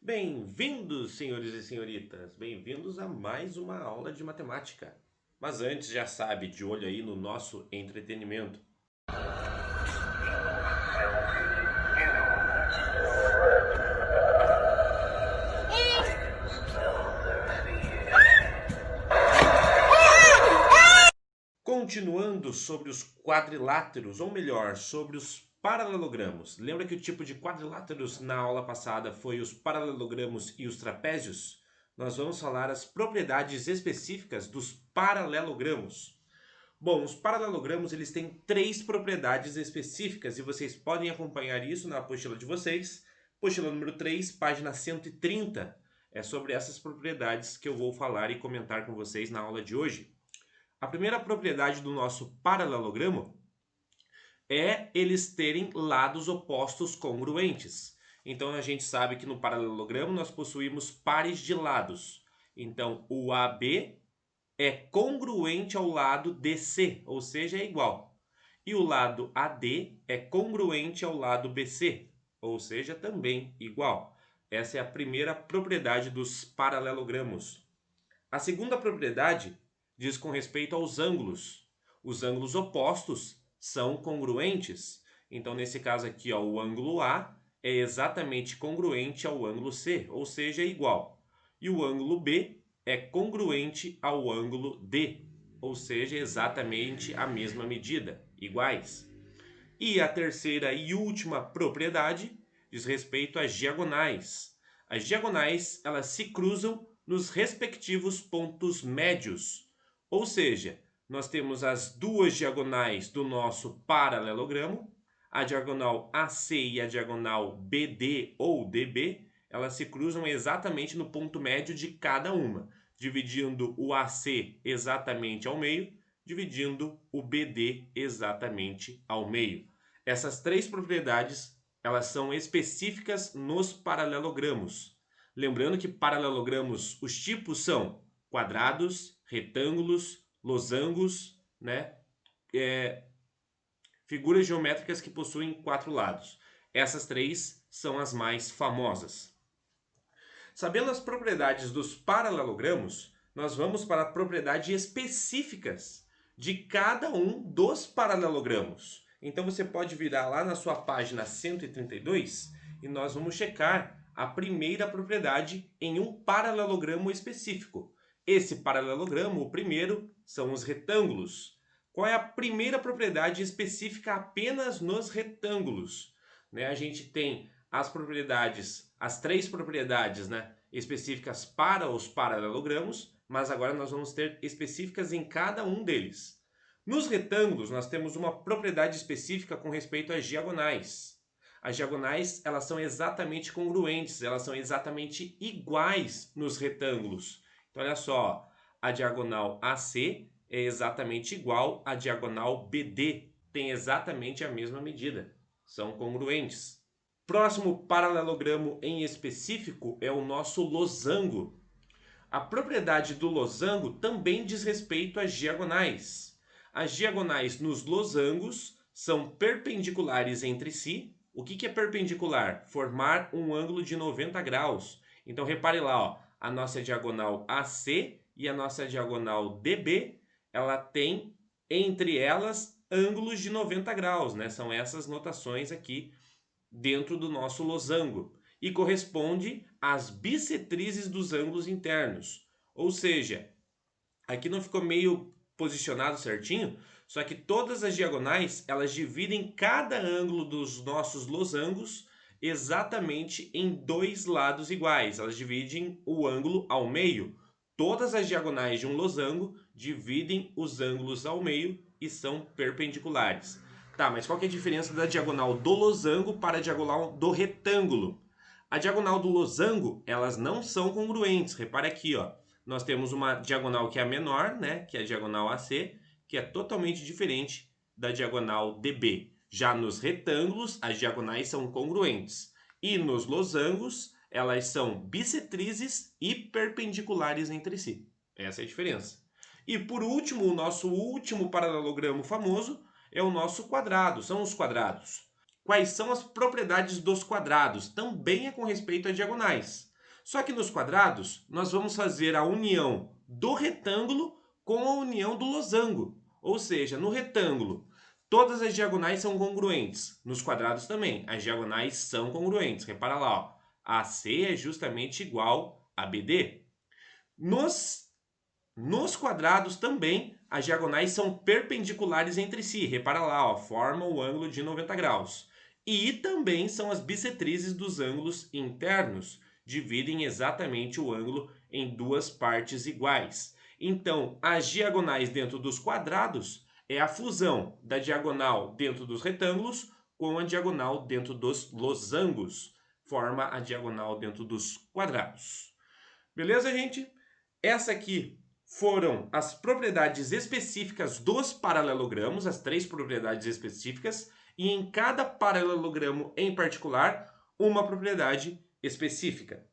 Bem-vindos, senhores e senhoritas! Bem-vindos a mais uma aula de matemática. Mas antes, já sabe, de olho aí no nosso entretenimento. Continuando sobre os quadriláteros, ou melhor, sobre os paralelogramos. Lembra que o tipo de quadriláteros na aula passada foi os paralelogramos e os trapézios? Nós vamos falar as propriedades específicas dos paralelogramos. Bom, os paralelogramos eles têm três propriedades específicas e vocês podem acompanhar isso na apostila de vocês. Apostila número 3, página 130. É sobre essas propriedades que eu vou falar e comentar com vocês na aula de hoje. A primeira propriedade do nosso paralelogramo é eles terem lados opostos congruentes. Então a gente sabe que no paralelogramo nós possuímos pares de lados. Então o AB é congruente ao lado DC, ou seja, é igual. E o lado AD é congruente ao lado BC, ou seja, também igual. Essa é a primeira propriedade dos paralelogramos. A segunda propriedade diz com respeito aos ângulos. Os ângulos opostos são congruentes. Então, nesse caso aqui, ó, o ângulo A é exatamente congruente ao ângulo C, ou seja, é igual. E o ângulo B é congruente ao ângulo D, ou seja, exatamente a mesma medida, iguais. E a terceira e última propriedade diz respeito às diagonais. As diagonais, elas se cruzam nos respectivos pontos médios. Ou seja, nós temos as duas diagonais do nosso paralelogramo, a diagonal AC e a diagonal BD ou DB, elas se cruzam exatamente no ponto médio de cada uma, dividindo o AC exatamente ao meio, dividindo o BD exatamente ao meio. Essas três propriedades, elas são específicas nos paralelogramos. Lembrando que paralelogramos, os tipos são quadrados, retângulos, losangos, né? Figuras geométricas que possuem quatro lados. Essas três são as mais famosas. Sabendo as propriedades dos paralelogramos, nós vamos para propriedades específicas de cada um dos paralelogramos. Então você pode virar lá na sua página 132 e nós vamos checar a primeira propriedade em um paralelogramo específico. Esse paralelogramo, o primeiro, são os retângulos. Qual é a primeira propriedade específica apenas nos retângulos? A gente tem as propriedades, as três propriedades, específicas para os paralelogramos, mas agora nós vamos ter específicas em cada um deles. Nos retângulos, nós temos uma propriedade específica com respeito às diagonais. As diagonais, elas são exatamente congruentes, elas são exatamente iguais nos retângulos. Então, olha só, a diagonal AC é exatamente igual à diagonal BD, tem exatamente a mesma medida, são congruentes. Próximo paralelogramo em específico é o nosso losango. A propriedade do losango também diz respeito às diagonais. As diagonais nos losangos são perpendiculares entre si. O que é perpendicular? Formar um ângulo de 90 graus. Então repare lá, ó, a nossa diagonal AC e a nossa diagonal DB, ela tem entre elas ângulos de 90 graus, São essas notações aqui dentro do nosso losango e corresponde às bissetrizes dos ângulos internos. Ou seja, aqui não ficou meio posicionado certinho, só que todas as diagonais, elas dividem cada ângulo dos nossos losangos exatamente em dois lados iguais. Elas dividem o ângulo ao meio. Todas as diagonais de um losango dividem os ângulos ao meio e são perpendiculares. Tá, mas qual que é a diferença da diagonal do losango para a diagonal do retângulo? A diagonal do losango, elas não são congruentes. Repare aqui, ó. Nós temos uma diagonal que é a menor, que é a diagonal AC, que é totalmente diferente da diagonal DB. Já nos retângulos, as diagonais são congruentes. E nos losangos, elas são bissetrizes e perpendiculares entre si. Essa é a diferença. E por último, o nosso último paralelogramo famoso é o nosso quadrado, são os quadrados. quais são as propriedades dos quadrados. Também é com respeito a diagonais. Só que nos quadrados, nós vamos fazer a união do retângulo com a união do losango. Ou seja, no retângulo, todas as diagonais são congruentes. Nos quadrados também, as diagonais são congruentes. Repara lá, ó, AC é justamente igual a BD. Nos quadrados também, as diagonais são perpendiculares entre si. Repara lá, ó, formam o ângulo de 90 graus. E também são as bissetrizes dos ângulos internos. Dividem exatamente o ângulo em duas partes iguais. Então, as diagonais dentro dos quadrados é a fusão da diagonal dentro dos retângulos com a diagonal dentro dos losangos. Forma a diagonal dentro dos quadrados. Beleza, gente? Essa aqui foram as propriedades específicas dos paralelogramos, as 3 propriedades específicas, e em cada paralelogramo em particular, uma propriedade específica.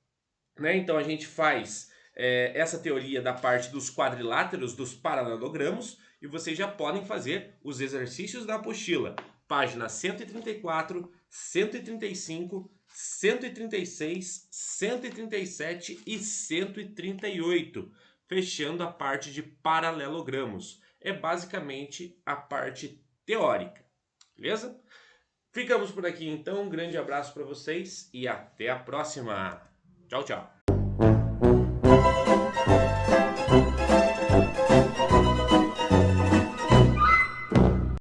Né? Então a gente faz essa teoria da parte dos quadriláteros dos paralelogramos e vocês já podem fazer os exercícios da apostila, páginas 134, 135, 136, 137 e 138, fechando a parte de paralelogramos. É basicamente a parte teórica, beleza? Ficamos por aqui então, um grande abraço para vocês e até a próxima. Tchau, tchau.